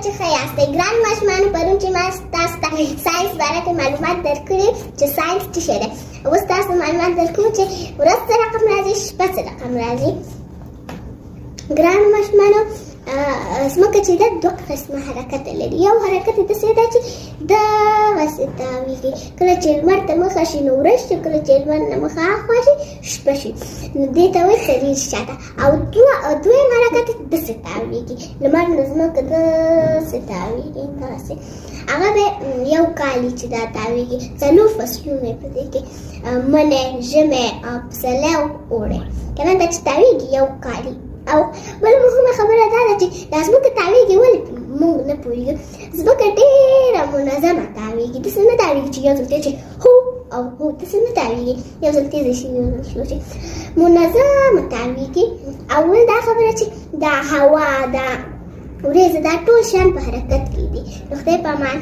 چې ښه یاستئ. ګران ماشومانو، پرون چې ما تاسو ته ساینس باره کې معلومات درکړي چې ساینس څه شی دی، اوس تاسو معلومات درکوم چې ورځ څه رقم راځي، شپه څه رقم راځي. ګران ماشومانو، ځمکه چې ده دوه قسمه حرکت لري. یو حرکت یې داسې ده چې دغسې تاویږي، کله چې لمر ته مخه شي نو ورځ شي، کله چې لمر نه مخه اخوا شي شپه شي، نو دې ته وایي سریر شاته. او دویم حرکت یې داسې تاویږي، لمر نه ځمکه داسې تاویږي، داسې هغه به یو کال چې دا تاویږي. څلور فصلونه یې په دې کې منی، ژمی، پسرلی او اوړی، که نه دا چې تاویږي یو کال. او بل مهمه خبره دا ده چې دا ځمکه تاویږي ولې موږ نه پوهېږو. ځمکه ډېره منظمه تاویږي، داسې نه تاویږي چې یو ځل تېز شي هو او هو، داسې نه تاویږي یو ځل تېزه شي یو ځل شلو شي، منظمه تاویږي. اول دا خبره چې دا هوا، دا ورېځه، دا ټول شیان په حرکت کې دي. نو خدای په امان.